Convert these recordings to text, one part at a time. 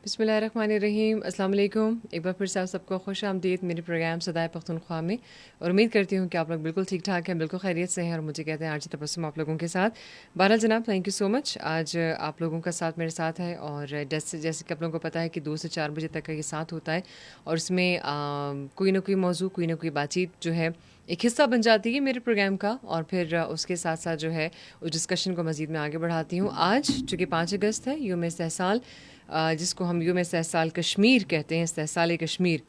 بسم اللہ الرحمن الرحیم. السلام علیکم. ایک بار پھر سے آپ سب کو خوش آمدید میرے پروگرام صدائے پختونخوا میں. اور امید کرتی ہوں کہ آپ لوگ بالکل ٹھیک ٹھاک ہیں, بالکل خیریت سے ہیں, اور مجھے کہتے ہیں آج تبسم آپ لوگوں کے ساتھ. بہرحال جناب, تھینک یو سو مچ. آج آپ لوگوں کا ساتھ میرے ساتھ ہے, اور جیسے کہ آپ لوگوں کو پتہ ہے کہ 2 سے 4 بجے تک کا یہ ساتھ ہوتا ہے, اور اس میں کوئی نہ کوئی موضوع, کوئی نہ کوئی بات چیت جو ہے ایک حصہ بن جاتی ہے میرے پروگرام کا, اور پھر اس کے ساتھ ساتھ جو ہے اس ڈسکشن کو مزید میں آگے بڑھاتی ہوں. آج چونکہ 5 اگست ہے, یوم استحصال, جس کو ہم یوم استحصال کشمیر کہتے ہیں, استحصال کشمیر,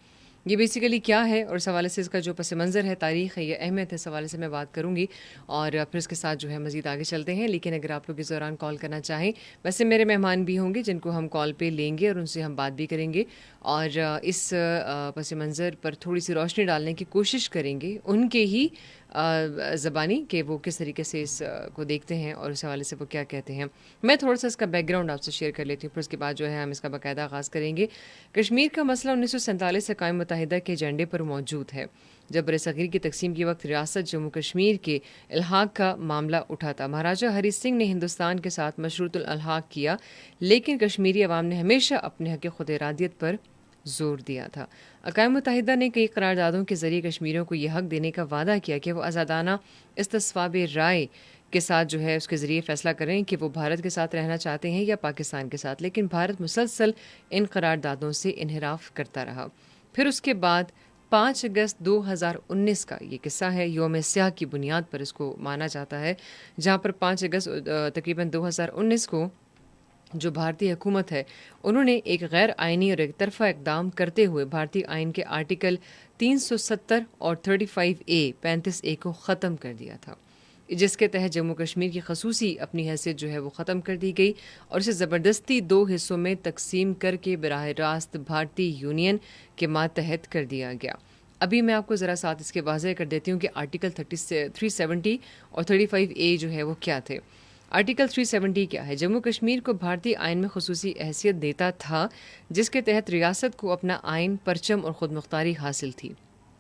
یہ بیسیکلی کیا ہے اور اس حوالے سے اس کا جو پس منظر ہے, تاریخ ہے, یہ اہمیت ہے, اس حوالے سے میں بات کروں گی, اور پھر اس کے ساتھ جو ہے مزید آگے چلتے ہیں. لیکن اگر آپ لوگ اس دوران کال کرنا چاہیں, ویسے میرے مہمان بھی ہوں گے جن کو ہم کال پہ لیں گے اور ان سے ہم بات بھی کریں گے, اور اس پس منظر پر تھوڑی سی روشنی ڈالنے کی کوشش کریں گے, ان کے ہی زبانی, کہ وہ کس طریقے سے اس کو دیکھتے ہیں اور اس حوالے سے وہ کیا کہتے ہیں. میں تھوڑا سا اس کا بیک گراؤنڈ آپ سے شیئر کر لیتی ہوں, پھر اس کے بعد جو ہے ہم اس کا باقاعدہ آغاز کریں گے. کشمیر کا مسئلہ 1947 سے اقوام متحدہ کے ایجنڈے پر موجود ہے. جب برصغیر کی تقسیم کے وقت ریاست جموں کشمیر کے الحاق کا معاملہ اٹھا تھا, مہاراجہ ہری سنگھ نے ہندوستان کے ساتھ مشروط الحاق کیا, لیکن کشمیری عوام نے ہمیشہ اپنے حق خود ارادیت پر زور دیا تھا. اقوام متحدہ نے کئی قراردادوں کے ذریعے کشمیریوں کو یہ حق دینے کا وعدہ کیا کہ وہ آزادانہ استصواب رائے کے ساتھ جو ہے اس کے ذریعے فیصلہ کریں کہ وہ بھارت کے ساتھ رہنا چاہتے ہیں یا پاکستان کے ساتھ, لیکن بھارت مسلسل ان قراردادوں سے انحراف کرتا رہا. پھر اس کے بعد 5 اگست 2019 کا یہ قصہ ہے, یوم سیاہ کی بنیاد پر اس کو مانا جاتا ہے, جہاں پر 5 اگست تقریباً 2019 کو جو بھارتی حکومت ہے انہوں نے ایک غیر آئینی اور ایک طرفہ اقدام کرتے ہوئے بھارتی آئین کے آرٹیکل 370 اور 35A کو ختم کر دیا تھا, جس کے تحت جموں کشمیر کی خصوصی اپنی حیثیت جو ہے وہ ختم کر دی گئی, اور اسے زبردستی 2 حصوں میں تقسیم کر کے براہ راست بھارتی یونین کے ماتحت کر دیا گیا. ابھی میں آپ کو ذرا ساتھ اس کے واضح کر دیتی ہوں کہ آرٹیکل 370 اور 35A جو ہے وہ کیا تھے. آرٹیکل 370 کیا ہے؟ جموں کشمیر کو بھارتی آئین میں خصوصی حیثیت دیتا تھا, جس کے تحت ریاست کو اپنا آئین, پرچم اور خود مختاری حاصل تھی.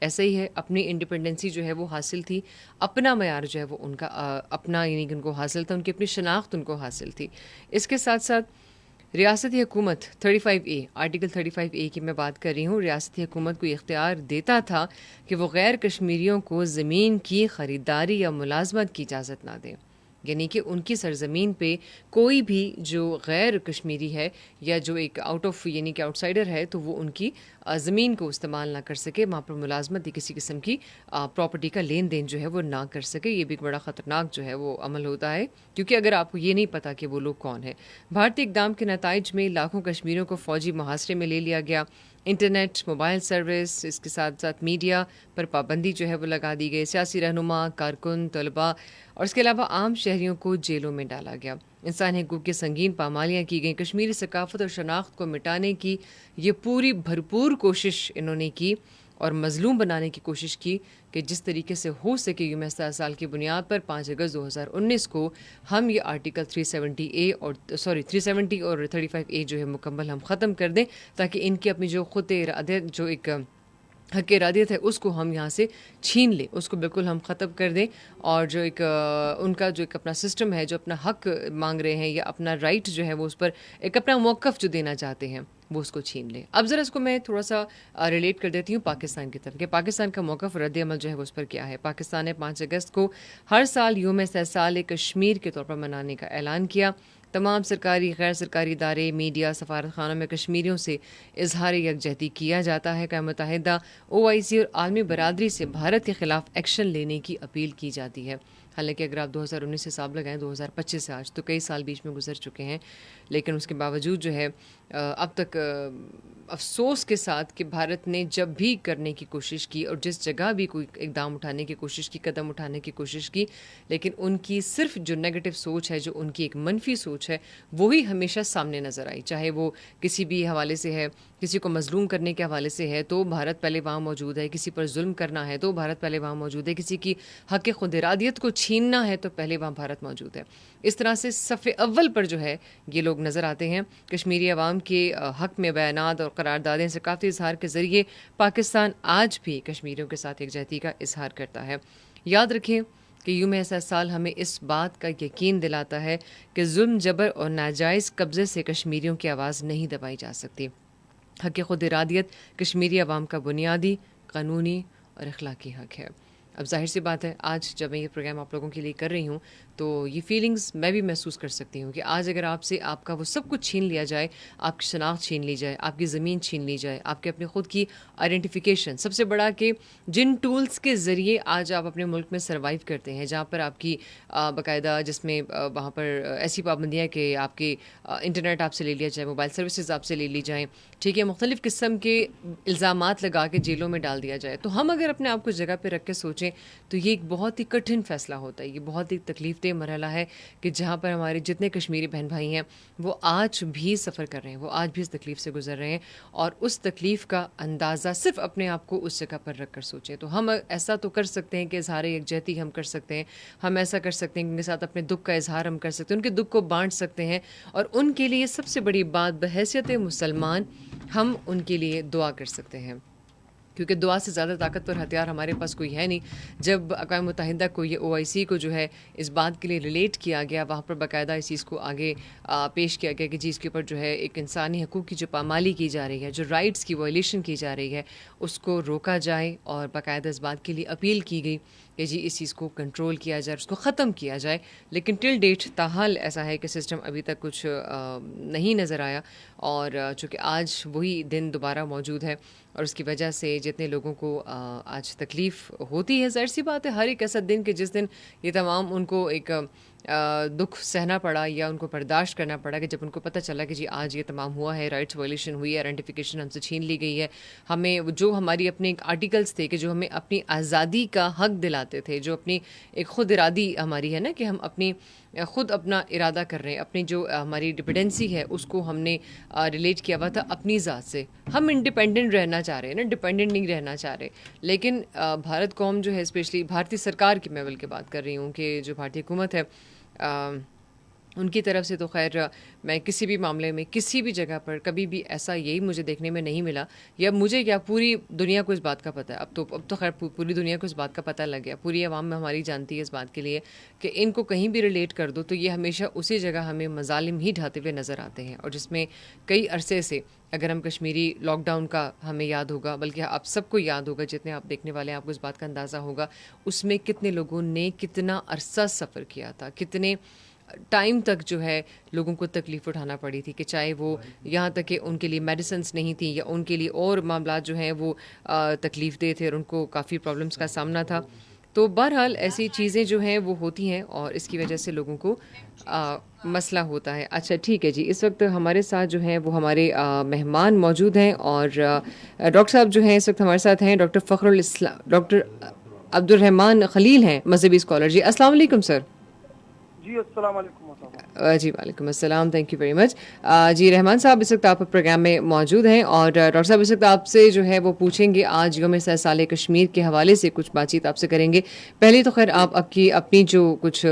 ایسا ہی ہے, اپنی انڈیپینڈنسی جو ہے وہ حاصل تھی, اپنا معیار جو ہے وہ ان کا اپنا, یعنی کہ ان کو حاصل تھا, ان کی اپنی شناخت ان کو حاصل تھی. اس کے ساتھ ساتھ ریاستی حکومت 35A, آرٹیکل 35A کی میں بات کر رہی ہوں, ریاستی حکومت کو اختیار دیتا تھا کہ وہ غیر کشمیریوں کو زمین کی خریداری یا ملازمت کی اجازت نہ دیں, یعنی کہ ان کی سرزمین پہ کوئی بھی جو غیر کشمیری ہے یا جو ایک آؤٹ آف یعنی کہ آؤٹ سائڈر ہے, تو وہ ان کی زمین کو استعمال نہ کر سکے, وہاں پر ملازمت یا کسی قسم کی پراپرٹی کا لین دین جو ہے وہ نہ کر سکے. یہ بھی ایک بڑا خطرناک جو ہے وہ عمل ہوتا ہے, کیونکہ اگر آپ کو یہ نہیں پتا کہ وہ لوگ کون ہیں. بھارتی اقدام کے نتائج میں لاکھوں کشمیریوں کو فوجی محاصرے میں لے لیا گیا. انٹرنیٹ, موبائل سروس, اس کے ساتھ ساتھ میڈیا پر پابندی جو ہے وہ لگا دی گئی. سیاسی رہنما, کارکن, طلباء اور اس کے علاوہ عام شہریوں کو جیلوں میں ڈالا گیا. انسانی حقوق کی سنگین پامالیاں کی گئیں. کشمیری ثقافت اور شناخت کو مٹانے کی یہ پوری بھرپور کوشش انہوں نے کی, اور مظلوم بنانے کی کوشش کی کہ جس طریقے سے ہو سکے یوم استحصال کی بنیاد پر 5 اگست 2019 کو ہم یہ آرٹیکل 370 اور 35A جو ہے مکمل ہم ختم کر دیں, تاکہ ان کی اپنی جو خود ارادیت, جو ایک حق ارادیت ہے, اس کو ہم یہاں سے چھین لیں, اس کو بالکل ہم ختم کر دیں, اور جو ایک ان کا جو ایک اپنا سسٹم ہے, جو اپنا حق مانگ رہے ہیں یا اپنا رائٹ جو ہے وہ اس پر ایک اپنا موقف جو دینا چاہتے ہیں وہ اس کو چھین لیں. اب ذرا اس کو میں تھوڑا سا ریلیٹ کر دیتی ہوں پاکستان کی طرف, کہ پاکستان کا موقف رد عمل جو ہے وہ اس پر کیا ہے. پاکستان نے 5 اگست کو ہر سال یوم استحصال کشمیر کے طور پر منانے کا اعلان کیا. تمام سرکاری, غیر سرکاری ادارے, میڈیا, سفارت خانوں میں کشمیریوں سے اظہار یکجہتی کیا جاتا ہے. اقوام متحدہ, OIC اور عالمی برادری سے بھارت کے خلاف ایکشن لینے کی اپیل کی جاتی ہے. حالانکہ اگر آپ 2019 سے حساب لگائیں, 2025 سے آج تو کئی سال بیچ میں گزر چکے ہیں, لیکن اس کے باوجود جو ہے اب تک افسوس کے ساتھ کہ بھارت نے جب بھی کرنے کی کوشش کی اور جس جگہ بھی کوئی اقدام اٹھانے کی کوشش کی, قدم اٹھانے کی کوشش کی, لیکن ان کی صرف جو نیگیٹو سوچ ہے, جو ان کی ایک منفی سوچ ہے, وہی ہمیشہ سامنے نظر آئی. چاہے وہ کسی بھی حوالے سے ہے, کسی کو مظلوم کرنے کے حوالے سے ہے تو بھارت پہلے وہاں موجود ہے, کسی پر ظلم کرنا ہے تو بھارت پہلے وہاں موجود ہے, کسی کی حق خود ارادیت کو چھیننا ہے تو پہلے وہاں بھارت موجود ہے. اس طرح سے صف اول پر جو ہے یہ لوگ نظر آتے ہیں. کشمیری عوام کے حق میں بیانات اور قراردادیں ثقافتی اظہار کے ذریعے پاکستان آج بھی کشمیریوں کے ساتھ یکجہتی کا اظہار کرتا ہے. یاد رکھیں کہ یوم ایسا سال ہمیں اس بات کا یقین دلاتا ہے کہ ظلم جبر اور ناجائز قبضے سے کشمیریوں کی آواز نہیں دبائی جا سکتی. حق خود ارادیت کشمیری عوام کا بنیادی قانونی اور اخلاقی حق ہے. اب ظاہر سی بات ہے آج جب میں یہ پروگرام آپ لوگوں کے لیے کر رہی ہوں تو یہ فیلنگز میں بھی محسوس کر سکتی ہوں کہ آج اگر آپ سے آپ کا وہ سب کچھ چھین لیا جائے, آپ کی شناخت چھین لی جائے, آپ کی زمین چھین لی جائے, آپ کے اپنے خود کی آئیڈینٹیفیکیشن, سب سے بڑا کہ جن ٹولز کے ذریعے آج آپ اپنے ملک میں سروائیو کرتے ہیں, جہاں پر آپ کی باقاعدہ جس میں وہاں پر ایسی پابندیاں کہ آپ کے انٹرنیٹ آپ سے لے لیا جائے, موبائل سروسز آپ سے لے لی جائیں, ٹھیک ہے, مختلف قسم کے الزامات لگا کے جیلوں میں ڈال دیا جائے, تو ہم اگر اپنے آپ کو جگہ پہ رکھ کے سوچیں تو یہ ایک بہت ہی کٹھن فیصلہ ہوتا ہے, یہ بہت ہی تکلیف دہ مرحلہ ہے کہ جہاں پر ہمارے جتنے کشمیری بہن بھائی ہیں وہ آج بھی سفر کر رہے ہیں, وہ آج بھی اس تکلیف سے گزر رہے ہیں, اور اس تکلیف کا اندازہ صرف اپنے آپ کو اس جگہ پر رکھ کر سوچیں. تو ہم ایسا تو کر سکتے ہیں کہ اظہار یکجہتی ہم کر سکتے ہیں, ہم ایسا کر سکتے ہیں کہ ان کے ساتھ اپنے دکھ کا اظہار ہم کر سکتے ہیں, ان کے دکھ کو بانٹ سکتے ہیں, اور ان کے لیے سب سے بڑی بات بحیثیت مسلمان ہم ان کے لیے دعا کر سکتے ہیں, کیونکہ دعا سے زیادہ طاقتور ہتھیار ہمارے پاس کوئی ہے نہیں. جب اقوام متحدہ کو یہ OIC کو جو ہے اس بات کے لیے ریلیٹ کیا گیا, وہاں پر باقاعدہ اس چیز کو آگے پیش کیا گیا کہ جی اس کے اوپر جو ہے ایک انسانی حقوق کی جو پامالی کی جا رہی ہے, جو رائٹس کی وائلیشن کی جا رہی ہے, اس کو روکا جائے, اور باقاعدہ اس بات کے لیے اپیل کی گئی کہ جی اس چیز کو کنٹرول کیا جائے, اس کو ختم کیا جائے. لیکن ٹل ڈیٹ تاحال ایسا ہے کہ سسٹم ابھی تک کچھ نہیں نظر آیا, اور چونکہ آج وہی دن دوبارہ موجود ہے, اور اس کی وجہ سے جتنے لوگوں کو آج تکلیف ہوتی ہے, ظاہر سی بات ہے ہر ایک ایسا دن کہ جس دن یہ تمام ان کو ایک دکھ سہنا پڑا یا ان کو برداشت کرنا پڑا, کہ جب ان کو پتہ چلا کہ جی آج یہ تمام ہوا ہے, رائٹس وائلیشن ہوئی ہے, آئیڈینٹیفیکیشن ہم سے چھین لی گئی ہے, ہمیں جو ہماری اپنے ایک آرٹیکلس تھے کہ جو ہمیں اپنی آزادی کا حق دلاتے تھے, جو اپنی ایک خود ارادی ہماری ہے نا کہ ہم اپنی خود اپنا ارادہ کر رہے ہیں, اپنی جو ہماری ڈپینڈنسی ہے اس کو ہم نے ریلیٹ کیا ہوا تھا اپنی ذات سے. ہم انڈیپینڈنٹ رہنا چاہ رہے ہیں نا, ڈیپینڈنٹ نہیں رہنا چاہ رہے. لیکن بھارت قوم جو ہے, اسپیشلی بھارتی سرکار کی میں بلکہ بات کر رہی ہوں کہ جو بھارتی حکومت ہے, ان کی طرف سے تو خیر میں کسی بھی معاملے میں کسی بھی جگہ پر کبھی بھی ایسا یہی مجھے دیکھنے میں نہیں ملا, یا مجھے کیا پوری دنیا کو اس بات کا پتہ ہے, اب تو خیر پوری دنیا کو اس بات کا پتہ لگ گیا, پوری عوام میں ہماری جانتی ہے اس بات کے لیے کہ ان کو کہیں بھی ریلیٹ کر دو تو یہ ہمیشہ اسی جگہ ہمیں مظالم ہی ڈھاتے ہوئے نظر آتے ہیں, اور جس میں کئی عرصے سے اگر ہم کشمیری لاک ڈاؤن کا ہمیں یاد ہوگا, بلکہ آپ سب کو یاد ہوگا جتنے آپ دیکھنے والے ہیں, آپ کو اس بات کا اندازہ ہوگا اس میں کتنے لوگوں نے کتنا عرصہ سفر کیا تھا, کتنے ٹائم تک جو ہے لوگوں کو تکلیف اٹھانا پڑی تھی, کہ چاہے وہ یہاں تک کہ ان کے لیے میڈیسنس نہیں تھیں یا ان کے لیے اور معاملات جو ہیں وہ تکلیف دہ تھے, اور ان کو کافی پرابلمس کا سامنا تھا. تو بہرحال ایسی چیزیں جو ہیں وہ ہوتی ہیں, اور اس کی وجہ سے لوگوں کو مسئلہ ہوتا ہے. اچھا ٹھیک ہے جی, اس وقت ہمارے ساتھ جو ہیں وہ ہمارے مہمان موجود ہیں, اور ڈاکٹر صاحب جو ہیں اس وقت ہمارے ساتھ ہیں, ڈاکٹر فخر الاسلام, ڈاکٹر عبد الرحمان خلیل ہیں, مذہبی اسکالر. جی السلام علیکم سر. جی السلام علیکم. جی وعلیکم السلام, تھینک یو ویری مچ. جی رحمان صاحب اس وقت آپ پروگرام میں موجود ہیں, اور ڈاکٹر صاحب اس وقت آپ سے جو ہے وہ پوچھیں گے آج یوم سال کشمیر کے حوالے سے کچھ بات چیت آپ سے کریں گے. پہلے تو خیر آپ کی اپنی جو کچھ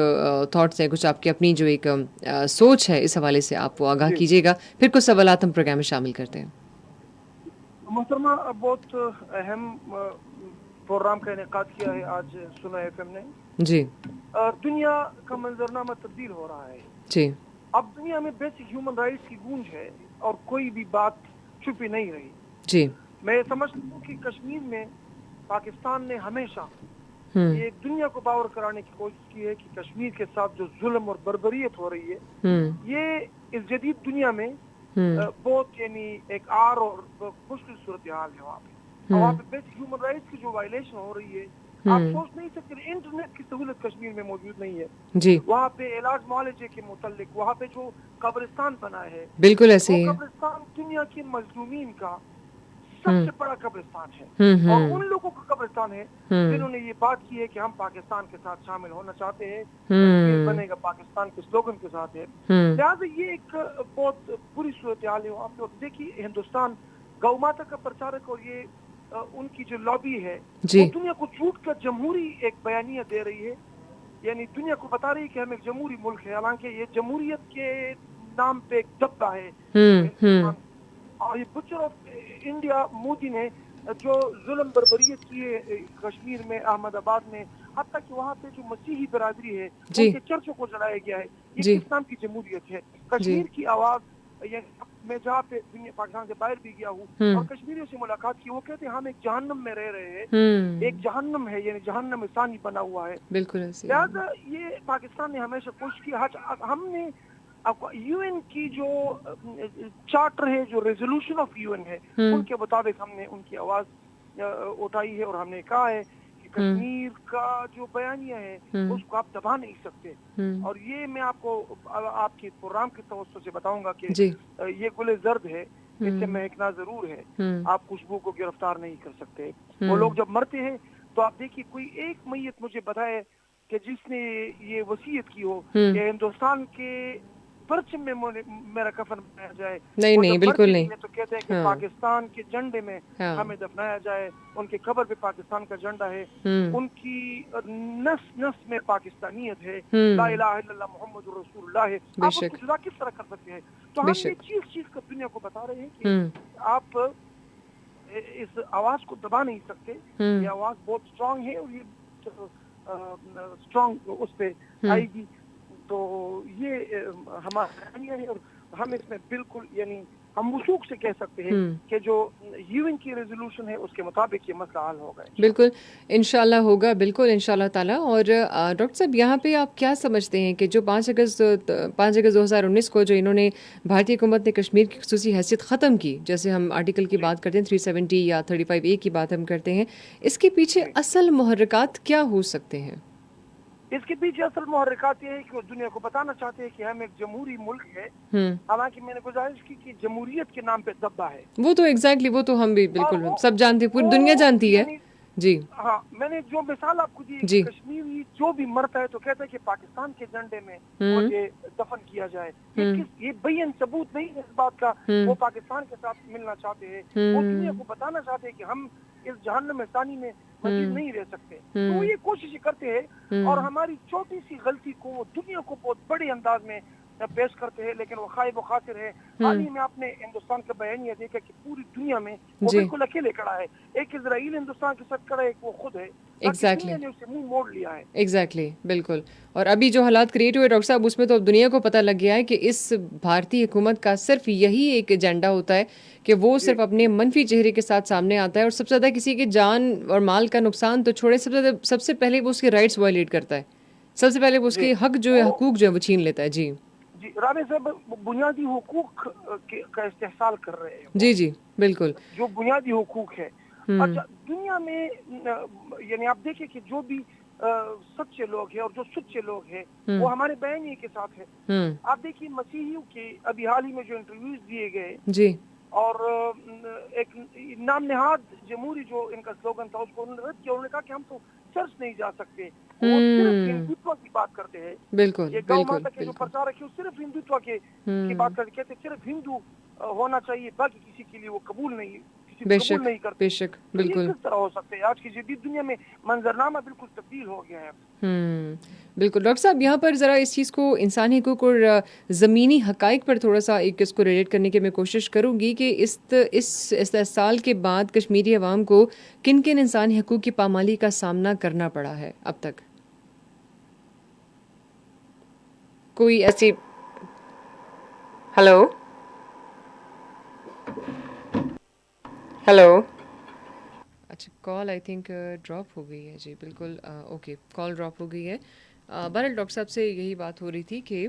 تھاٹس ہیں, کچھ آپ کی اپنی جو ایک سوچ ہے اس حوالے سے آپ وہ آگاہ کیجیے گا, پھر کچھ سوالات ہم پروگرام میں شامل کرتے ہیں. محترمہ, بہت اہم پروگرام کا انعقاد کیا ہے آج سنا FM نے. جی. دنیا کا منظرنامہ تبدیل ہو رہا ہے. جی. اب دنیا میں بیسک ہیومن رائٹس کی گونج ہے, اور کوئی بھی بات چھپی نہیں رہی. جی. میں سمجھتا ہوں کہ کشمیر میں پاکستان نے ہمیشہ یہ دنیا کو باور کرانے کی کوشش کی ہے کہ کشمیر کے ساتھ جو ظلم اور بربریت ہو رہی ہے یہ اس جدید دنیا میں بہت یعنی ایک آر اور مشکل صورتحال ہے. وہاں پہ بیسک ہیومن رائٹس کی جو وائلیشن ہو رہی ہے, آپ سوچ نہیں سکتے. انٹرنیٹ کی سہولت کشمیر میں موجود نہیں ہے. جی. وہاں پہ علاج معالجے کے متعلق وہاں پہ جو قبرستان بنا ہے, بالکل ایسے وہ ہی قبرستان دنیا کے مظلومین کا سب سے بڑا قبرستان ہے, اور ان لوگوں کا قبرستان ہے جنہوں نے یہ بات کی ہے کہ ہم پاکستان کے ساتھ شامل ہونا چاہتے ہیں, کشمیر بنے گا پاکستان کے سلوگن کے ساتھ ہے. لہٰذا یہ ایک بہت بری صورتحال ہے وہاں پہ. دیکھیے ہندوستان گو ماتا کا پرچارک, اور یہ ان کی جو لابی ہے وہ دنیا کو جھوٹ کا جمہوری ایک بیانیہ دے رہی ہے, یعنی دنیا کو بتا رہی ہے کہ ہم ایک جمہوری ملک ہے, حالانکہ یہ جمہوریت کے نام پہ ایک دبا ہے ہندوستان. اور یہ بچر آف انڈیا مودی نے جو ظلم بربریت کی ہے کشمیر میں, احمد آباد میں, حتیٰ کہ وہاں پہ جو مسیحی برادری ہے جی ان کے چرچوں کو جلایا گیا ہے. یہ جی کس نام کی جمہوریت ہے؟ جی کشمیر کی آواز، یعنی میں جہاں پہ پاکستان سے باہر بھی گیا ہوں اور کشمیریوں سے ملاقات کی، وہ کہتے ہیں ہم ایک جہنم میں رہ رہے ہیں. ایک جہنم ہے، یعنی جہنم ثانی بنا ہوا ہے. بالکل ایسے لہٰذا یہ پاکستان نے ہمیشہ کوشش کی. ہم نے یو این کی جو چارٹر ہے، جو ریزولوشن آف یو این ہے، ان کے مطابق ہم نے ان کی آواز اٹھائی ہے اور ہم نے کہا ہے کہ کشمیر کا جو بیانیہ ہے اس کو آپ دبا نہیں سکتے. اور یہ میں آپ کو آپ کے پروگرام کے توسط سے بتاؤں گا کہ جی یہ گل زرد ہے، اس سے مہکنا ضرور ہے، آپ خوشبو کو گرفتار نہیں کر سکتے. وہ لوگ جب مرتے ہیں تو آپ دیکھیے کوئی ایک میت مجھے بتائے کہ جس نے یہ وصیت کی ہو کہ ہندوستان کے پرچم میں میرا کفن بنایا جائے. نہیں وہ نہیں جب بالکل مرتے بھی نہیں. ہیں تو کہتے ہیں کہ ہاں پاکستان کے جھنڈے میں ہاں ہمیں دفنایا جائے. ان کے قبر پہ پاکستان کا جھنڈا ہے، ان کی نس نس میں پاکستانیت ہے. لا الہ الا اللہ محمد رسول اللہ ہے. بے آپ اس کو شک جدا کس طرح کر سکتے ہیں؟ تو بے ہم یہ شک. چیز کو دنیا کو بتا رہے ہیں کہ آپ اس آواز کو دبا نہیں سکتے. یہ آواز بہت اسٹرانگ ہے اور یہ اسٹرانگ اس پہ آئے گی. تو یہ ہمارا بیانیہ ہے اور ہم اس میں بالکل، یعنی ہم وثوق سے کہہ سکتے ہیں کہ جو یو این کی ریزولوشن ہے اس کے مطابق یہ مسئلہ حل ہوگا. بالکل انشاءاللہ ہوگا، بالکل انشاءاللہ تعالیٰ. اور ڈاکٹر صاحب یہاں پہ آپ کیا سمجھتے ہیں کہ جو 5 اگست 2019 کو جو انہوں نے بھارتی حکومت نے کشمیر کی خصوصی حیثیت ختم کی، جیسے ہم آرٹیکل کی بات کرتے ہیں 370 یا 35A کی بات ہم کرتے ہیں، اس کے پیچھے اصل محرکات کیا ہو سکتے ہیں؟ اس کے پیچھے اصل محرکات یہ ہے کہ وہ دنیا کو بتانا چاہتے ہیں کہ ہم ایک جمہوری ملک ہے. حالانکہ میں نے گزارش کی کہ جمہوریت کے نام پہ دبا ہے. وہ تو ایگزیکٹلی وہ تو ہم بھی بالکل سب جانتے ہیں، پوری دنیا جانتی ہے. جی ہاں، میں نے جو مثال آپ کو دی ہے کہ کشمیری جو بھی مرتا ہے تو کہتا ہے کہ پاکستان کے جھنڈے میں مجھے دفن کیا جائے. یہ بیان ثبوت نہیں ہے اس بات کا. وہ پاکستان کے ساتھ ملنا چاہتے ہیں، وہ دنیا کو بتانا چاہتے ہیں کہ ہم اس جہنم ثانی میں مزید نہیں رہ سکتے. تو وہ یہ کوشش کرتے ہیں اور ہماری چھوٹی سی غلطی کو وہ دنیا کو بہت بڑے انداز میں پیش کرتے ہیں، لیکن وہ خائب و خاطر ہے. حال ہی میں آپ نے ہندوستان کا بیانیہ دیکھا کہ پوری دنیا میں وہ بالکل اکیلے کھڑا ہے. ایک اسرائیل ہندوستان کے ساتھ کھڑا ہے، ایک وہ خود ہے. ایگزیکٹلی دنیا نے اسے منہ موڑ لیا ہے. ایگزیکٹلی بالکل. اور ابھی جو حالات کریٹ ہوئے ڈاکٹر صاحب، اس میں تو اب دنیا کو پتہ لگ گیا ہے کہ اس بھارتی حکومت کا صرف یہی ایک ایجنڈا ہوتا ہے کہ وہ صرف اپنے منفی چہرے کے ساتھ سامنے آتا ہے، اور سب سے زیادہ کسی کی جان اور مال کا نقصان تو چھوڑے، سب سے پہلے وہ اس کے رائٹس وائلیٹ کرتا ہے. سب سے پہلے وہ اس کے حق جو ہے، حقوق جو ہے وہ چھین لیتا ہے. جی جی رابع صاحب، بنیادی حقوق کا استحصال کر رہے ہیں. جی جی بالکل. جو بنیادی حقوق ہے. اچھا، دنیا میں یعنی آپ دیکھیں کہ جو بھی سچے لوگ ہیں اور جو سچے لوگ ہیں وہ ہمارے بیانیے کے ساتھ ہیں. آپ دیکھیے مسیحیوں کے ابھی حال ہی میں جو انٹرویوز دیے گئے جی، اور ایک نام نہاد جمہوری جو ان کا سلوگن تھا اس کو انہوں نے رد کیا. انہوں نے کہا کہ ہم تو چرچ نہیں جا سکتے. وہ صرف ہندوتوا کی بات کرتے ہیں. بالکل یہ گاؤں ماتا کے جو پرچارک ہے وہ صرف ہندوتوا کی بات کرتے، کہتے صرف ہندو ہونا چاہیے، باقی کسی کے لیے وہ قبول نہیں، بے قبول نہیں کرتے. بے شک تو یہ بالکل کس طرح ہو سکتے ہیں؟ آج کی جدید دنیا میں منظرنامہ بالکل تبدیل ہو گیا ہے. بالکل. ڈاکٹر صاحب یہاں پر ذرا اس چیز کو انسانی حقوق اور زمینی حقائق پر تھوڑا سا ایک اس کو ریلیٹ کرنے کی میں کوشش کروں گی کہ اس استحصال کے بعد کشمیری عوام کو کن کن انسانی حقوق کی پامالی کا سامنا کرنا پڑا ہے اب تک؟ کوئی ایسی ہلو اچھا، کال آئی تھنک ڈراپ ہو گئی ہے. جی بالکل اوکے، کال ڈراپ ہو گئی ہے. بہرحال ڈاکٹر صاحب سے یہی بات ہو رہی تھی کہ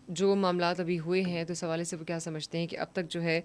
جو معاملات ابھی ہوئے ہیں تو اس حوالے سے وہ کیا سمجھتے ہیں کہ اب تک جو ہے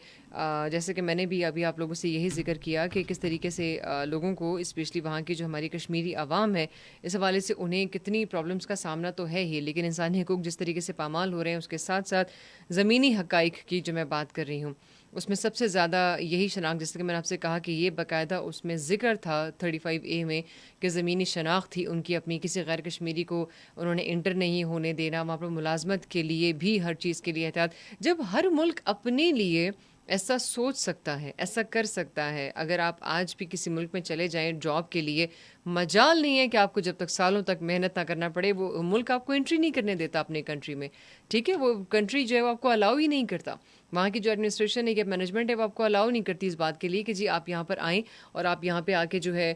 جیسے کہ میں نے بھی ابھی آپ لوگوں سے یہی ذکر کیا کہ کس طریقے سے لوگوں کو اسپیشلی وہاں کی جو ہماری کشمیری عوام ہے اس حوالے سے انہیں کتنی پرابلمس کا سامنا تو ہے ہی، لیکن انسانی حقوق جس طریقے سے پامال ہو رہے ہیں اس کے ساتھ ساتھ زمینی حقائق کی جو میں بات کر رہی ہوں اس میں سب سے زیادہ یہی شناخت، جیسے کہ میں نے آپ سے کہا کہ یہ باقاعدہ اس میں ذکر تھا 35A میں کہ زمینی شناخت تھی ان کی اپنی، کسی غیر کشمیری کو انہوں نے انٹر نہیں ہونے دینا، وہاں پر ملازمت کے لیے بھی ہر چیز کے لیے احتیاط. جب ہر ملک اپنے لیے ایسا سوچ سکتا ہے، ایسا کر سکتا ہے. اگر آپ آج بھی کسی ملک میں چلے جائیں جاب کے لیے، مجال نہیں ہے کہ آپ کو جب تک سالوں تک محنت نہ کرنا پڑے وہ ملک آپ کو انٹری نہیں کرنے دیتا اپنے کنٹری میں. ٹھیک ہے، وہ کنٹری جو ہے وہ آپ کو الاؤ ہی نہیں کرتا. وہاں کی جو ایڈمنسٹریشن ہے یا مینجمنٹ ہے وہ آپ کو الاؤ نہیں کرتی اس بات کے لیے کہ جی آپ یہاں پر آئیں اور آپ یہاں پہ آ کے جو ہے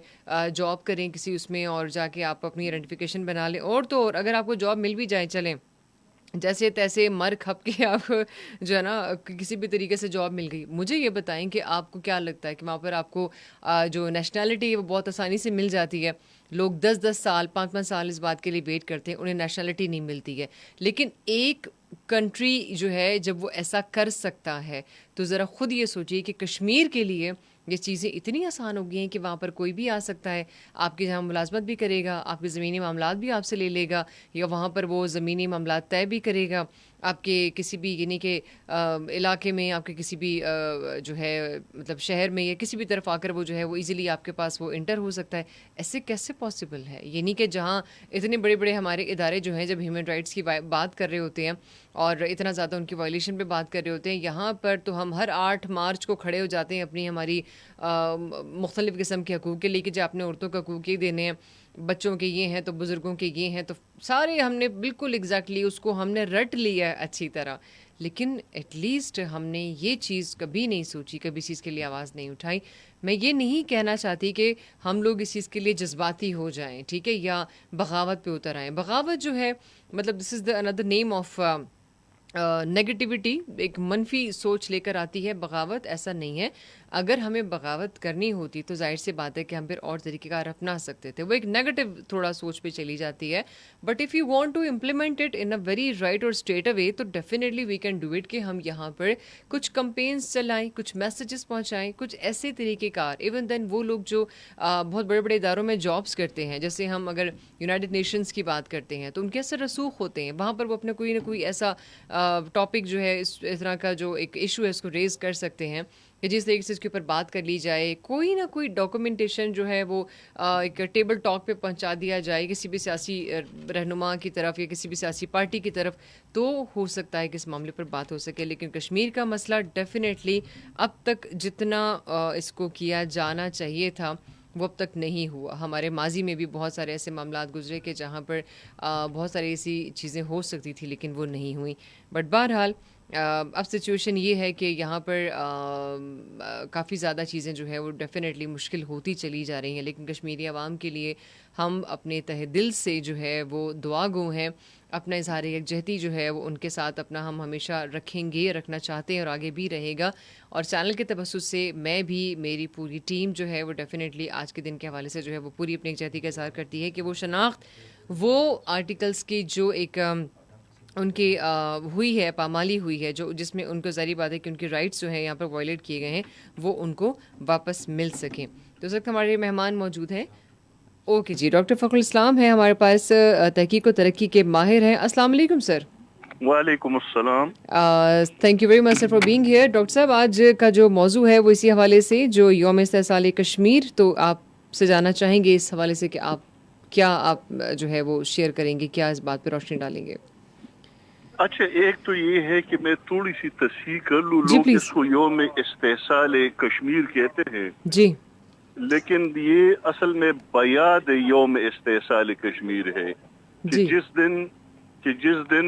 جاب کریں کسی اس میں، اور جا کے آپ اپنی آئیڈینٹیفیکیشن بنا لیں. اور تو اور اگر آپ کو جاب مل بھی جائے، چلیں جیسے تیسے مر کھپ کے آپ جو ہے نا کسی بھی طریقے سے جاب مل گئی. مجھے یہ بتائیں کہ آپ کو کیا لگتا ہے کہ وہاں پر آپ کو جو نیشنلٹی ہے وہ بہت آسانی سے مل جاتی ہے؟ لوگ 10 سال 5 سال اس بات کے لیے ویٹ کرتے ہیں، انہیں نیشنلٹی نہیں ملتی ہے. لیکن ایک کنٹری جو ہے جب وہ ایسا کر سکتا ہے تو ذرا خود یہ سوچیے کہ کشمیر کے لیے یہ چیزیں اتنی آسان ہو گئی ہیں کہ وہاں پر کوئی بھی آ سکتا ہے، آپ کے جہاں ملازمت بھی کرے گا، آپ کے زمینی معاملات بھی آپ سے لے لے گا، یا وہاں پر وہ زمینی معاملات طے بھی کرے گا. آپ کے کسی بھی یعنی کہ علاقے میں، آپ کے کسی بھی جو ہے مطلب شہر میں یا کسی بھی طرف آ کر وہ جو ہے وہ ایزیلی آپ کے پاس وہ انٹر ہو سکتا ہے. ایسے کیسے پاسبل ہے؟ یعنی کہ جہاں اتنے بڑے بڑے ہمارے ادارے جو ہیں جب ہیومن رائٹس کی بات کر رہے ہوتے ہیں اور اتنا زیادہ ان کی وائلیشن پہ بات کر رہے ہوتے ہیں، یہاں پر تو ہم ہر 8 مارچ کو کھڑے ہو جاتے ہیں اپنی ہماری مختلف قسم کے حقوق کے لے کے، جو اپنے عورتوں کے حقوق ہی دینے ہیں، بچوں کے یہ ہیں تو بزرگوں کے یہ ہیں، تو سارے ہم نے بالکل ایگزیکٹلی اس کو ہم نے رٹ لیا ہے اچھی طرح. لیکن ایٹ لیسٹ ہم نے یہ چیز کبھی نہیں سوچی، کبھی اس چیز کے لیے آواز نہیں اٹھائی. میں یہ نہیں کہنا چاہتی کہ ہم لوگ اس چیز کے لیے جذباتی ہو جائیں، ٹھیک ہے، یا بغاوت پہ اتر آئیں. بغاوت جو ہے مطلب دس از دا اندر نیم آف نیگیٹیوٹی، ایک منفی سوچ لے کر آتی ہے بغاوت. ایسا نہیں ہے. اگر ہمیں بغاوت کرنی ہوتی تو ظاہر سی بات ہے کہ ہم پھر اور طریقہ کار اپنا سکتے تھے. وہ ایک نیگیٹو تھوڑا سوچ پہ چلی جاتی ہے. But if you want to implement it in a very right اور اسٹریٹ اے وے تو definitely we can do it کہ ہم یہاں پر کچھ کمپینس چلائیں، کچھ میسیجز پہنچائیں، کچھ ایسے طریقہ کار. ایون دین وہ لوگ جو بہت بڑے بڑے اداروں میں جابس کرتے ہیں، جیسے ہم اگر یونائٹڈ نیشنز کی بات کرتے ہیں تو ان کے اثر رسوخ ہوتے ہیں، وہاں پر وہ اپنا کوئی نہ کوئی ایسا ٹاپک جو ہے اس طرح کا جو ایک ایشو ہے اس کو ریز کر سکتے ہیں کہ جس طریقے سے اس کے اوپر بات کر لی جائے. کوئی نہ کوئی ڈاکومنٹیشن جو ہے وہ ایک ٹیبل ٹاک پہ پہنچا دیا جائے کسی بھی سیاسی رہنما کی طرف یا کسی بھی سیاسی پارٹی کی طرف، تو ہو سکتا ہے کہ اس معاملے پر بات ہو سکے. لیکن کشمیر کا مسئلہ ڈیفینیٹلی اب تک جتنا اس کو کیا جانا چاہیے تھا وہ اب تک نہیں ہوا. ہمارے ماضی میں بھی بہت سارے ایسے معاملات گزرے کہ جہاں پر بہت ساری ایسی چیزیں ہو سکتی تھی لیکن وہ نہیں ہوئیں. بٹ بہرحال اب سچویشن یہ ہے کہ یہاں پر کافی زیادہ چیزیں جو ہے وہ ڈیفینیٹلی مشکل ہوتی چلی جا رہی ہیں. لیکن کشمیری عوام کے لیے ہم اپنے تہ دل سے جو ہے وہ دعا گو ہیں. اپنا اظہار یکجہتی جو ہے وہ ان کے ساتھ اپنا ہم ہمیشہ رکھیں گے، رکھنا چاہتے ہیں اور آگے بھی رہے گا. اور چینل کے توسط سے میں بھی، میری پوری ٹیم جو ہے وہ ڈیفینیٹلی آج کے دن کے حوالے سے جو ہے وہ پوری اپنی یکجہتی کا اظہار کرتی ہے کہ وہ شناخت، وہ آرٹیکلس کی جو ایک ان کی ہوئی ہے، پامالی ہوئی ہے، جو جس میں ان کو ظاہری بات ہے کہ ان کے رائٹس جو ہیں یہاں پر وائلیٹ کیے گئے ہیں، وہ ان کو واپس مل سکیں. تو اس وقت ہمارے مہمان موجود ہیں. اوکے جی، ڈاکٹر فخر الاسلام ہیں ہمارے پاس، تحقیق و ترقی کے ماہر ہیں. السلام علیکم سر. وعلیکم السلام. Thank you very much sir for being here. Doctor صاحب آج کا جو موضوع ہے وہ اسی حوالے سے جو یوم استحصال کشمیر، تو آپ سے جاننا چاہیں گے اس حوالے سے کہ آپ جو ہے وہ شیئر کریں گے، کیا اس بات پہ روشنی ڈالیں گے؟ اچھا، ایک تو یہ ہے کہ میں تھوڑی سی تصحیح کر لوں. جی لوگ اس پلیز. کو یوم استحصال کشمیر کہتے ہیں، جی لیکن یہ اصل میں بیاد یوم استحصال کشمیر ہے کہ جی جس دن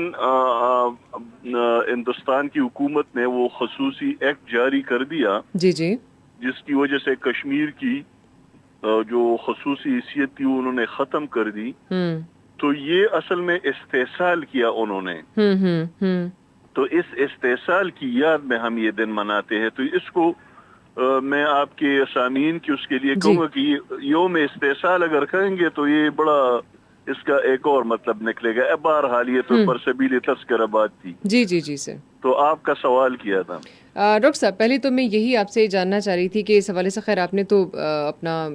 ہندوستان کی حکومت نے وہ خصوصی ایکٹ جاری کر دیا جی جی جس کی وجہ سے کشمیر کی جو خصوصی حیثیت تھی انہوں نے ختم کر دی. تو یہ اصل میں استحصال کیا انہوں نے. تو اس استحصال کی یاد میں ہم یہ دن مناتے ہیں. تو اس کو میں آپ کے سامعین کی اس کے لیے جی کہوں گا کہ یوم استحصال اگر کہیں گے تو یہ بڑا اس کا ایک اور مطلب نکلے گا. بہرحال یہ تو پر سبیل تذکرہ بات تھی. جی جی جی سر. تو آپ کا سوال کیا تھا. ڈاکٹر صاحب پہلے تو میں یہی آپ سے جاننا چاہ رہی تھی کہ اس حوالے سے خیر آپ نے تو اپنا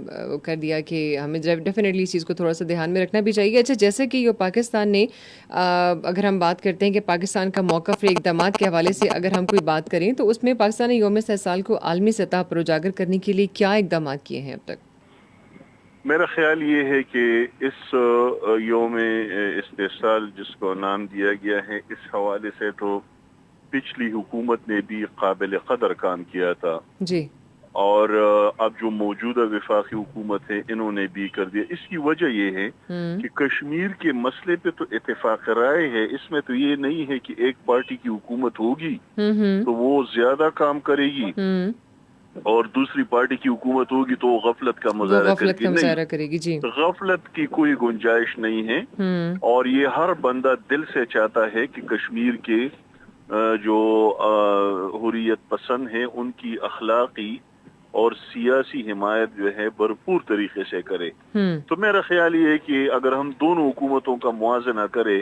کر دیا کہ ہمیں ڈیفینیٹلی اس چیز کو تھوڑا سا دھیان میں رکھنا بھی چاہیے. اچھا، جیسے کہ یہ پاکستان نے اگر ہم بات کرتے ہیں کہ پاکستان کا موقف اقدامات کے حوالے سے اگر ہم کوئی بات کریں تو اس میں پاکستان نے یوم استحصال کو عالمی سطح پر اجاگر کرنے کے لیے کیا اقدامات کیے ہیں اب تک؟ میرا خیال یہ ہے کہ اس یوم استحصال جس کو نام دیا گیا ہے، اس حوالے سے تو پچھلی حکومت نے بھی قابل قدر کام کیا تھا جی، اور اب جو موجودہ وفاقی حکومت ہے انہوں نے بھی کر دیا. اس کی وجہ یہ ہے کہ کشمیر کے مسئلے پہ تو اتفاق رائے ہے، اس میں تو یہ نہیں ہے کہ ایک پارٹی کی حکومت ہوگی تو وہ زیادہ کام کرے گی اور دوسری پارٹی کی حکومت ہوگی تو وہ غفلت کا وہ مظاہرہ کرے غفلت گی. کا مظاہرہ نہیں، کرے گی. جی، غفلت کی کوئی گنجائش نہیں ہے اور یہ ہر بندہ دل سے چاہتا ہے کہ کشمیر کے جو حریت پسند ہیں ان کی اخلاقی اور سیاسی حمایت جو ہے بھرپور طریقے سے کرے. تو میرا خیال یہ ہے کہ اگر ہم دونوں حکومتوں کا موازنہ کرے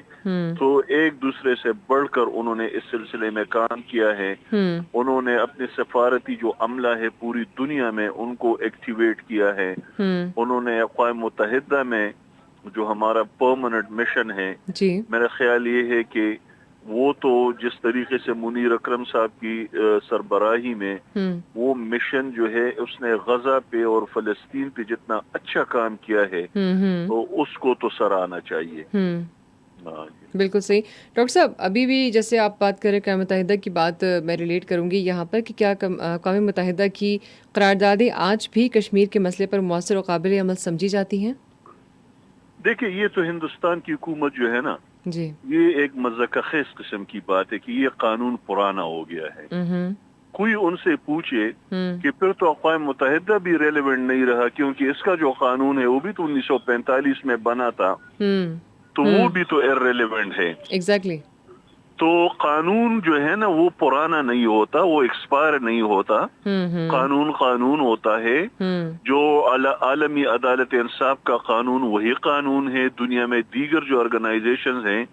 تو ایک دوسرے سے بڑھ کر انہوں نے اس سلسلے میں کام کیا ہے. انہوں نے اپنے سفارتی جو عملہ ہے پوری دنیا میں ان کو ایکٹیویٹ کیا ہے. انہوں نے اقوام متحدہ میں جو ہمارا پرماننٹ مشن ہے، جی، میرا خیال یہ ہے کہ وہ تو جس طریقے سے منیر اکرم صاحب کی سربراہی میں وہ مشن جو ہے اس نے غزہ پہ اور فلسطین پہ جتنا اچھا کام کیا ہے تو اس کو تو سراہنا چاہیے. بالکل صحیح. ڈاکٹر صاحب ابھی بھی جیسے آپ بات کر رہے اقوام متحدہ کی بات میں ریلیٹ کروں گی یہاں پر کہ کیا اقوام متحدہ کی قراردادیں آج بھی کشمیر کے مسئلے پر مؤثر اور قابل عمل سمجھی جاتی ہیں؟ دیکھیں یہ تو ہندوستان کی حکومت جو ہے نا جی، یہ ایک مذاق خیز قسم کی بات ہے کہ یہ قانون پرانا ہو گیا ہے. کوئی ان سے پوچھے کہ پھر تو اقوام متحدہ بھی ریلیونٹ نہیں رہا کیونکہ اس کا جو قانون ہے وہ بھی تو 1945 میں بنا تھا تو وہ بھی تو ارریلیونٹ ہے. ایگزیکٹلی. تو قانون جو ہے نا وہ پرانا نہیں ہوتا، وہ ایکسپائر نہیں ہوتا. قانون ہوتا ہے. جو عالمی عدالت انصاف کا قانون وہی قانون ہے. دنیا میں دیگر جو آرگنائزیشنز ہیں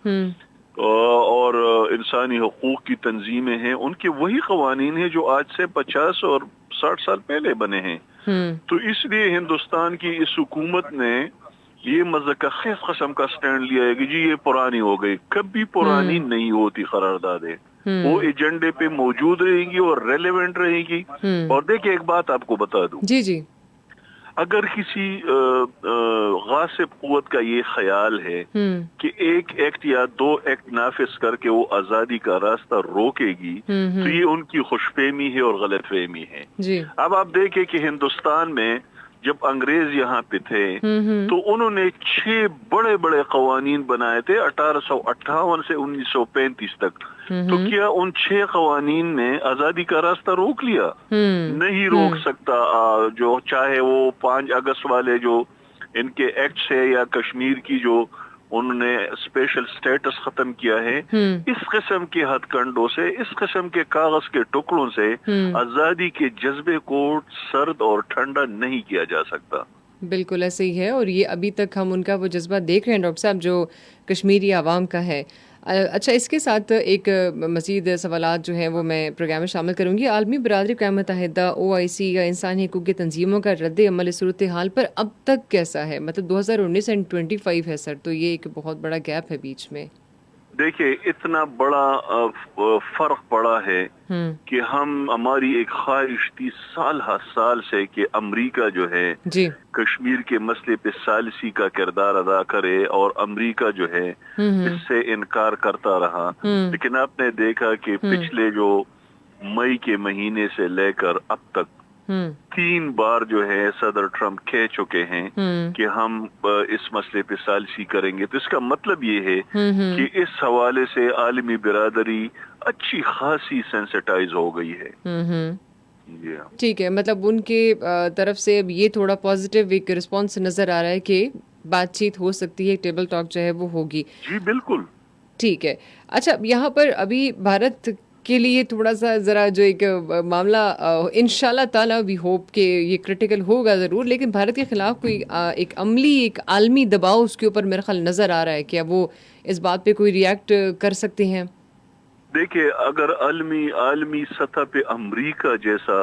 اور انسانی حقوق کی تنظیمیں ہیں ان کے وہی قوانین ہیں جو آج سے 50 اور 60 سال پہلے بنے ہیں. تو اس لیے ہندوستان کی اس حکومت نے یہ مذاق خیز قسم کا سٹینڈ لیا ہے کہ جی یہ پرانی ہو گئی. کبھی پرانی نہیں ہوتی قراردادیں، وہ ایجنڈے پہ موجود رہے گی اور ریلیونٹ رہے گی. اور دیکھیں ایک بات آپ کو بتا دوں، جی جی، اگر کسی غاصب قوت کا یہ خیال ہے کہ ایک ایکٹ یا 2 ایکٹ نافذ کر کے وہ آزادی کا راستہ روکے گی تو یہ ان کی خوش فہمی ہے اور غلط فہمی ہے. اب آپ دیکھیں کہ ہندوستان میں جب انگریز یہاں پہ تھے تو انہوں نے 6 بڑے بڑے قوانین بنائے تھے 1858 سے 1935 تک. تو کیا ان 6 قوانین نے آزادی کا راستہ روک لیا؟ نہیں روک سکتا. جو چاہے وہ 5 اگست والے جو ان کے ایکٹس ہے یا کشمیر کی جو انہوں نے اسپیشل سٹیٹس ختم کیا ہے، اس قسم کے ہتھ کنڈوں سے، اس قسم کے کاغذ کے ٹکڑوں سے آزادی کے جذبے کو سرد اور ٹھنڈا نہیں کیا جا سکتا. بالکل ایسے ہی ہے اور یہ ابھی تک ہم ان کا وہ جذبہ دیکھ رہے ہیں ڈاکٹر صاحب جو کشمیری عوام کا ہے. اچھا، اس کے ساتھ ایک مزید سوالات جو ہیں وہ میں پروگرام میں شامل کروں گی. عالمی برادری اقوام متحدہ OIC یا انسانی حقوق کی تنظیموں کا رد عمل اس صورتحال پر اب تک کیسا ہے؟ مطلب 2019 اینڈ 25 ہے سر، تو یہ ایک بہت بڑا گیپ ہے بیچ میں. دیکھیں اتنا بڑا فرق پڑا ہے کہ ہماری ایک خواہش تھی سال ہر سال سے کہ امریکہ جو ہے جی کشمیر کے مسئلے پہ ثالثی کا کردار ادا کرے اور امریکہ جو ہے اس سے انکار کرتا رہا. لیکن آپ نے دیکھا کہ پچھلے جو مئی کے مہینے سے لے کر اب تک 3 بار جو ہے صدر ٹرمپ کہہ چکے ہیں کہ ہم اس مسئلے پہ ثالثی کریں گے. تو اس کا مطلب یہ ہے کہ اس حوالے سے عالمی برادری اچھی خاصی سینسٹائز ہو گئی ہے. ٹھیک ہے، مطلب ان کے طرف سے اب یہ تھوڑا پازیٹیو ایک رسپانس نظر آ رہا ہے کہ بات چیت ہو سکتی ہے، ٹیبل ٹاک جو ہے وہ ہوگی. جی بالکل ٹھیک ہے. اچھا، یہاں پر ابھی بھارت کے لیے تھوڑا سا ذرا جو ایک معاملہ انشاءاللہ تعالیٰ وی ہوپ کہ یہ کرٹیکل ہوگا ضرور، لیکن بھارت کے خلاف کوئی ایک عالمی دباؤ اس کے اوپر میرا خیال نظر آ رہا ہے. کیا وہ اس بات پہ کوئی ریئیکٹ کر سکتے ہیں؟ دیکھیں اگر عالمی سطح پہ امریکہ جیسا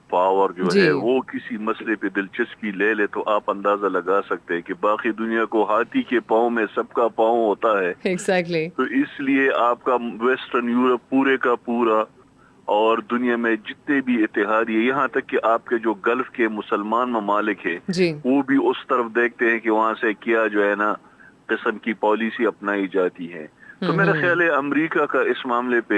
پاور جو ہے وہ کسی مسئلے پہ دلچسپی لے لے تو آپ اندازہ لگا سکتے ہیں کہ باقی دنیا کو ہاتھی کے پاؤں میں سب کا پاؤں ہوتا ہے. ایگزیکٹلی. تو اس لیے آپ کا ویسٹرن یورپ پورے کا پورا اور دنیا میں جتنے بھی اتحادی ہے، یہاں تک کہ آپ کے جو گلف کے مسلمان ممالک ہیں وہ بھی اس طرف دیکھتے ہیں کہ وہاں سے کیا جو ہے نا قسم کی پالیسی اپنائی جاتی ہے. تو میرا خیال ہے امریکہ کا اس معاملے پہ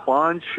5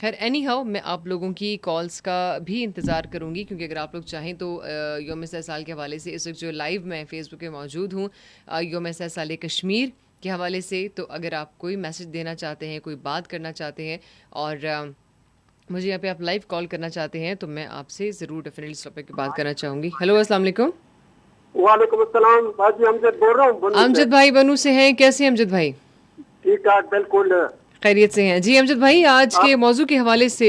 خیر اینی ہاؤ میں آپ لوگوں کی کالس کا بھی انتظار کروں گی، کیونکہ اگر آپ لوگ چاہیں تو یوم استحصال کے حوالے سے اس وقت جو لائیو میں فیس بک پہ موجود ہوں یوم استحصال کشمیر کے حوالے سے، تو اگر آپ کوئی میسج دینا چاہتے ہیں، کوئی بات کرنا چاہتے ہیں اور مجھے یہاں پہ آپ لائیو کال کرنا چاہتے ہیں تو میں آپ سے ضرور ڈیفینیٹلی اس ٹاپک پہ بات کرنا چاہوں گی. ہیلو السلام علیکم. وعلیکم السلام. باجی امجد بول رہا ہوں. امجد بھائی بنو سے ہیں، کیسے ہیں امجد بھائی؟ ٹھیک ٹھاک بالکل خیریت سے ہیں. جی امجد بھائی آج کے موضوع کے حوالے سے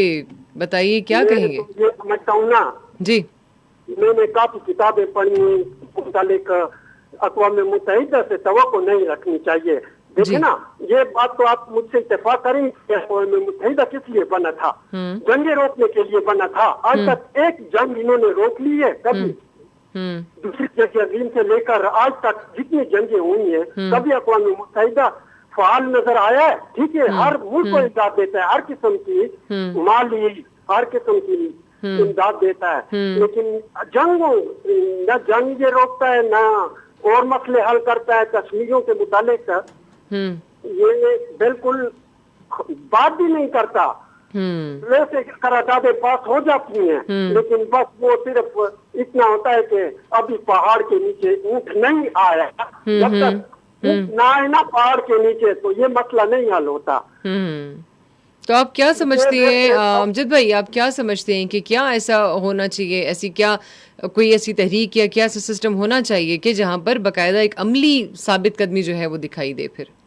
بتائیے کیا کہیں گے؟ یہ سمجھتا ہوں نا، جی میں نے کافی کتابیں پڑھی ہیں متعلق اقوام متحدہ سے توقع نہیں رکھنی چاہیے. دیکھیں نا، یہ بات تو آپ مجھ سے اتفاق کریں کہ اقوام متحدہ کس لیے بنا تھا؟ جنگیں روکنے کے لیے بنا تھا. آج تک ایک جنگ انہوں نے روک لی ہے کبھی؟ دوسری جنگ عظیم سے لے کر آج تک جتنی جنگیں ہوئی ہیں کبھی اقوام متحدہ فعال نظر آیا ہے؟ ٹھیک ہے، ہر ملک کو امداد دیتا ہے، ہر قسم کی مالی، ہر قسم کی امداد دیتا ہے، لیکن نہ جنگ یہ روکتا ہے نہ اور مسئلے حل کرتا ہے. کشمیریوں کے متعلق یہ بالکل بات بھی نہیں کرتا. ویسے قراردادیں پاس ہو جاتی ہیں لیکن بس وہ صرف اتنا ہوتا ہے کہ ابھی پہاڑ کے نیچے اونٹ نہیں آیا. جب تک اونٹ نہ آئے نا پہاڑ کے نیچے تو یہ مسئلہ نہیں حل ہوتا. تو آپ کیا سمجھتے ہیں امجد بھائی، آپ کیا سمجھتے ہیں کہ کیا ایسا ہونا چاہیے، ایسی کیا کوئی ایسی تحریک یا کیا ایسا سسٹم ہونا چاہیے کہ جہاں پر باقاعدہ ایک عملی ثابت قدمی جو ہے وہ دکھائی دے پھر؟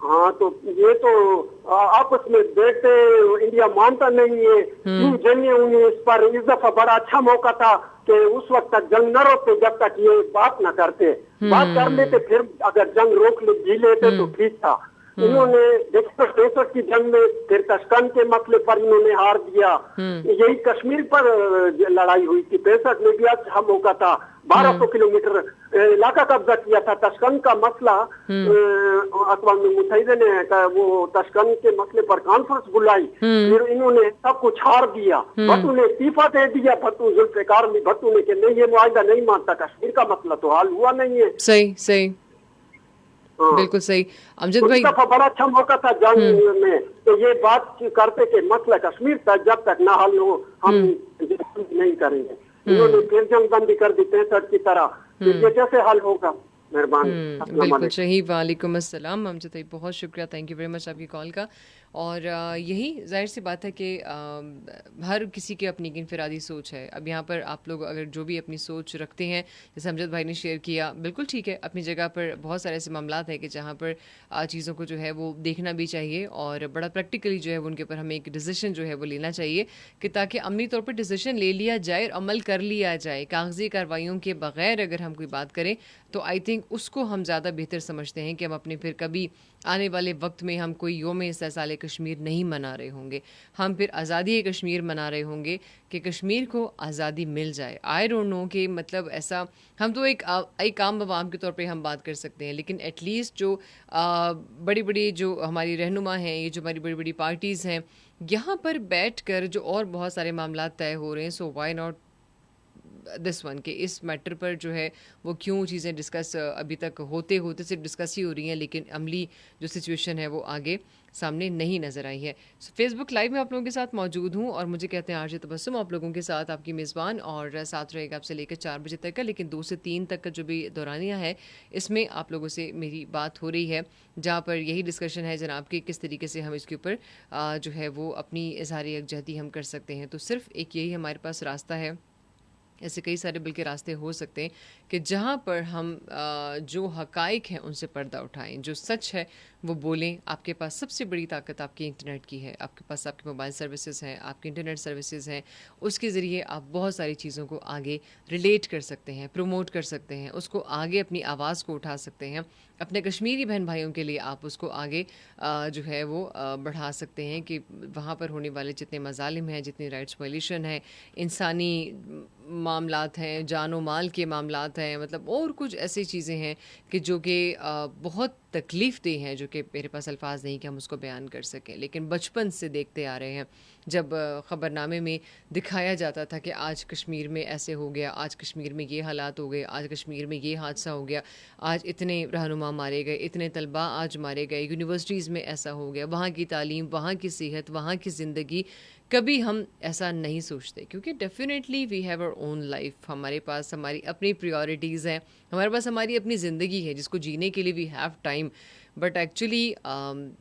ہاں تو یہ تو آپس میں دیکھتے انڈیا مانتا نہیں ہے. جنگیں ہوئی اس پر اس دفعہ بڑا اچھا موقع تھا کہ اس وقت تک جنگ نہ روکتے جب تک یہ بات نہ کرتے. بات کر لیتے پھر اگر جنگ روک جی لیتے تو ٹھیک تھا. انہوں نے 1963 کی جنگ میں پھر تشکند کے مسئلے پر انہوں نے ہار دیا. یہی کشمیر پر لڑائی ہوئی تھی. 65 میں بھی اچھا موقع تھا. 1200 کلومیٹر علاقہ قبضہ کیا تھا. تشکند کا مسئلہ اقوام متحدہ نے وہ تشکند کے مسئلے پر کانفرنس بلائی، پھر انہوں نے سب کچھ چھاڑ دیا. بھٹو نے استعفیٰ دے دیا، ذوالفقار بھٹو نے، کہ نہیں یہ معاہدہ نہیں مانتا. کشمیر کا مسئلہ تو حل ہوا نہیں ہے. صحیح بالکل صحیح. امجد بھائی دفعہ بڑا اچھا موقع تھا جنگ میں تو یہ بات کرتے کہ مسئلہ کشمیر تھا جب تک نہ حل ہو ہم نہیں کریں گے. انہوں نے پھر جنگ بندی کر دی 65 کی طرح. پھر یہ کیسے حل ہوگا؟ مہربانی. بالکل صحیح. وعلیکم السلام امجد بھائی، بہت شکریہ، تھینک یو ویری مچ آپ کی کال کا. اور یہی ظاہر سی بات ہے کہ ہر کسی کی اپنی انفرادی سوچ ہے. اب یہاں پر آپ لوگ اگر جو بھی اپنی سوچ رکھتے ہیں، جیسے امجد بھائی نے شیئر کیا، بالکل ٹھیک ہے. اپنی جگہ پر بہت سارے ایسے معاملات ہیں کہ جہاں پر چیزوں کو جو ہے وہ دیکھنا بھی چاہیے اور بڑا پریکٹیکلی جو ہے ان کے اوپر ہمیں ایک ڈیسیشن جو ہے وہ لینا چاہیے کہ تاکہ عملی طور پر ڈیسیشن لے لیا جائے اور عمل کر لیا جائے. کاغذی کارروائیوں کے بغیر اگر ہم کوئی بات کریں تو آئی تھنک اس کو ہم زیادہ بہتر سمجھتے ہیں کہ ہم اپنے پھر کبھی آنے والے وقت میں ہم کوئی یوم استحصال کشمیر نہیں منا رہے ہوں گے. ہم پھر آزادی کشمیر منا رہے ہوں گے کہ کشمیر کو آزادی مل جائے. آئی ڈونٹ نو کہ مطلب ایسا ہم تو ایک عام عوام کے طور پہ ہم بات کر سکتے ہیں، لیکن ایٹ لیسٹ جو بڑی بڑی جو ہماری رہنما ہیں، یہ جو ہماری بڑی بڑی پارٹیز ہیں، یہاں پر بیٹھ کر جو اور بہت سارے معاملات طے ہو رہے ہیں، so why not this one کہ اس میٹر پر جو ہے وہ کیوں چیزیں ڈسکس ابھی تک ہوتے صرف ڈسکس ہی ہو رہی ہیں، لیکن عملی جو سچویشن ہے وہ آگے سامنے نہیں نظر آئی ہے. فیس بک لائیو میں آپ لوگوں کے ساتھ موجود ہوں اور مجھے کہتے ہیں آرجے تبسم، آپ لوگوں کے ساتھ آپ کی میزبان، اور ساتھ رہے گا آپ سے لے کر 4 بجے تک کا، لیکن 2 سے 3 تک کا جو بھی دورانیہ ہے اس میں آپ لوگوں سے میری بات ہو رہی ہے، جہاں پر یہی ڈسکشن ہے جناب کہ کس طریقے سے ہم اس کے اوپر جو ہے وہ اپنی اظہار یکجہتی ہم کر سکتے ہیں. تو صرف ایک یہی ہمارے پاس راستہ ہے، ایسے کئی سارے بلکہ راستے ہو سکتے ہیں کہ جہاں پر ہم جو حقائق ہیں ان سے پردہ اٹھائیں، جو سچ ہے وہ بولیں. آپ کے پاس سب سے بڑی طاقت آپ کے انٹرنیٹ کی ہے. آپ کے پاس آپ کے موبائل سروسز ہیں، آپ کے انٹرنیٹ سروسز ہیں، اس کے ذریعے آپ بہت ساری چیزوں کو آگے ریلیٹ کر سکتے ہیں، پروموٹ کر سکتے ہیں، اس کو آگے اپنی آواز کو اٹھا سکتے ہیں. اپنے کشمیری بہن بھائیوں کے لیے آپ اس کو آگے جو ہے وہ بڑھا سکتے ہیں کہ وہاں پر ہونے والے جتنے مظالم ہیں، جتنی رائٹس وائلیشن ہے، انسانی معاملات ہیں، جان و مال کے معاملات ہیں، مطلب اور کچھ ایسی چیزیں ہیں کہ جو کہ بہت تکلیف دہ ہیں جو کہ میرے پاس الفاظ نہیں کہ ہم اس کو بیان کر سکیں، لیکن بچپن سے دیکھتے آ رہے ہیں جب خبر نامے میں دکھایا جاتا تھا کہ آج کشمیر میں ایسے ہو گیا، آج کشمیر میں یہ حالات ہو گئے، آج کشمیر میں یہ حادثہ ہو گیا، آج اتنے رہنما مارے گئے، اتنے طلباء آج مارے گئے، یونیورسٹیز میں ایسا ہو گیا، وہاں کی تعلیم، وہاں کی صحت، وہاں کی زندگی، کبھی ہم ایسا نہیں سوچتے کیونکہ ڈیفینیٹلی وی ہیو اور اون لائف، ہمارے پاس ہماری اپنی پریورٹیز ہیں، ہمارے پاس ہماری اپنی زندگی ہے جس کو جینے کے لیے we have time, but actually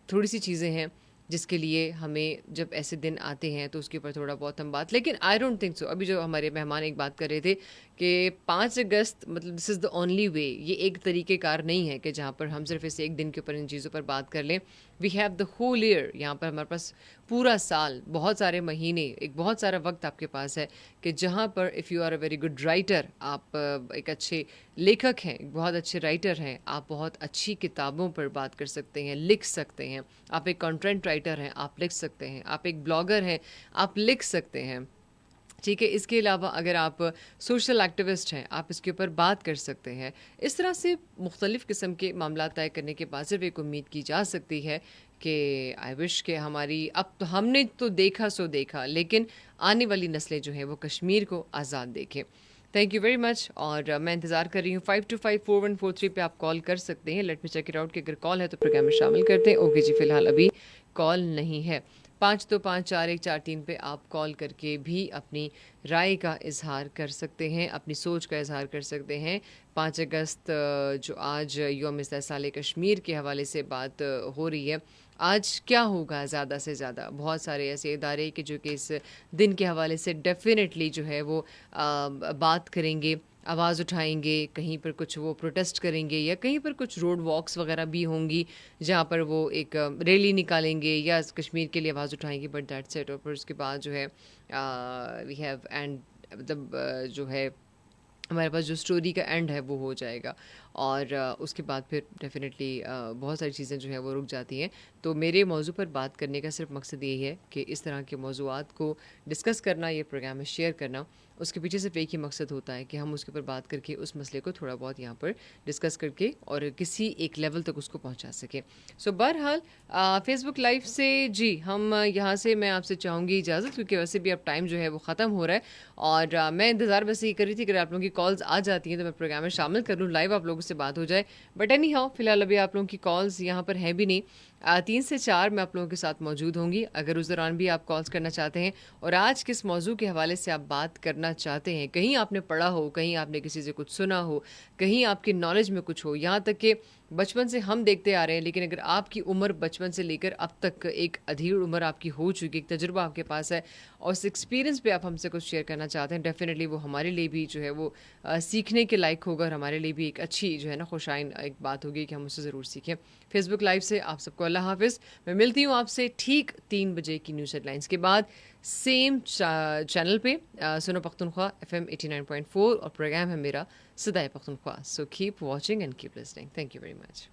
تھوڑی سی چیزیں ہیں جس کے لیے ہمیں جب ایسے دن آتے ہیں تو اس کے اوپر تھوڑا بہت ہم بات، لیکن آئی ڈونٹ تھنک سو. ابھی جو ہمارے مہمان ایک بات کر رہے تھے کہ 5 اگست مطلب دس از دا اونلی وے، یہ ایک طریقہ کار نہیں ہے کہ جہاں پر ہم صرف اس ایک دن کے اوپر ان چیزوں پر بات کر لیں. We have the whole year, یہاں پر ہمارے پاس پورا سال، بہت سارے مہینے، ایک بہت سارا وقت آپ کے پاس ہے کہ جہاں پر if you are a very good writer, آپ ایک اچھے لیکھک ہیں، ایک بہت اچھے رائٹر ہیں، آپ بہت اچھی کتابوں پر بات کر سکتے ہیں، لکھ سکتے ہیں، آپ ایک کنٹینٹ رائٹر ہیں، آپ لکھ سکتے ہیں، آپ ایک بلاگر ہیں، آپ لکھ سکتے ہیں. ٹھیک ہے، اس کے علاوہ اگر آپ سوشل ایکٹیوسٹ ہیں، آپ اس کے اوپر بات کر سکتے ہیں. اس طرح سے مختلف قسم کے معاملات طے کرنے کے بعد صرف ایک امید کی جا سکتی ہے کہ آئی وش کہ ہماری، اب تو ہم نے تو دیکھا سو دیکھا، لیکن آنے والی نسلیں جو ہیں وہ کشمیر کو آزاد دیکھیں. تھینک یو ویری مچ، اور میں انتظار کر رہی ہوں. 52544143 پہ آپ کال کر سکتے ہیں. Let me check it out کہ اگر کال ہے تو پروگرام میں شامل کرتے ہیں. اوکے جی، فی الحال ابھی کال نہیں ہے. 52544143 پہ آپ کال کر کے بھی اپنی رائے کا اظہار کر سکتے ہیں، اپنی سوچ کا اظہار کر سکتے ہیں. 5 اگست جو آج یوم استحصال کشمیر کے حوالے سے بات ہو رہی ہے، آج کیا ہوگا زیادہ سے زیادہ؟ بہت سارے ایسے ادارے کہ جو کہ اس دن کے حوالے سے ڈیفینیٹلی جو ہے وہ بات کریں گے، آواز اٹھائیں گے، کہیں پر کچھ وہ پروٹیسٹ کریں گے، یا کہیں پر کچھ روڈ واکس وغیرہ بھی ہوں گی جہاں پر وہ ایک ریلی نکالیں گے یا کشمیر کے لیے آواز اٹھائیں گے. But that's it. اور پھر اس کے بعد جو ہے وی ہیو اینڈ، مطلب جو ہے ہمارے پاس جو اسٹوری کا اینڈ ہے وہ ہو جائے گا، اور اس کے بعد پھر ڈیفینیٹلی بہت ساری چیزیں جو ہیں وہ رک جاتی ہیں. تو میرے موضوع پر بات کرنے کا صرف مقصد یہی ہے کہ اس طرح کے موضوعات کو ڈسکس کرنا، یہ پروگرام میں شیئر کرنا، اس کے پیچھے صرف ایک ہی مقصد ہوتا ہے کہ ہم اس کے اوپر بات کر کے اس مسئلے کو تھوڑا بہت یہاں پر ڈسکس کر کے اور کسی ایک لیول تک اس کو پہنچا سکیں. سو بہرحال فیس بک لائیو سے جی ہم یہاں سے میں آپ سے چاہوں گی اجازت، کیونکہ ویسے بھی اب ٹائم جو ہے وہ ختم ہو رہا ہے، اور میں انتظار بس یہ کر رہی تھی کہ آپ لوگوں کی کالز آ جاتی ہیں تو میں پروگرام میں شامل کر لوں، لائیو آپ لوگوں سے بات ہو جائے. بٹ اینی ہاؤ فی الحال ابھی آپ لوگوں کی کالز یہاں پر ہیں بھی نہیں. 3 سے 4 میں آپ لوگوں کے ساتھ موجود ہوں گی. اگر اس دوران بھی آپ کالز کرنا چاہتے ہیں اور آج کس موضوع کے حوالے سے آپ بات کرنا چاہتے ہیں، کہیں آپ نے پڑھا ہو، کہیں آپ نے کسی سے کچھ سنا ہو، کہیں آپ کی نالج میں کچھ ہو، یہاں تک کہ بچپن سے ہم دیکھتے آ رہے ہیں، لیکن اگر آپ کی عمر بچپن سے لے کر اب تک ایک ادھیڑ عمر آپ کی ہو چکی، ایک تجربہ آپ کے پاس ہے اور اس ایکسپیرینس پہ آپ ہم سے کچھ شیئر کرنا چاہتے ہیں، ڈیفینیٹلی وہ ہمارے لیے بھی جو ہے وہ سیکھنے کے لائق ہوگا، اور ہمارے لیے بھی ایک اچھی جو ہے نا خوشائن ایک بات ہوگی کہ ہم اس سے ضرور سیکھیں. فیس بک لائیو سے آپ سب کو اللہ حافظ. میں ملتی ہوں آپ سے ٹھیک 3 بجے کی نیوز ہیڈ لائنس کے بعد سیم چینل پہ، سنو پختونخوا FM 89.4، اور پروگرام ہے میرا صدائے Pakhtunkhwa. So keep watching and keep listening. Thank you very much.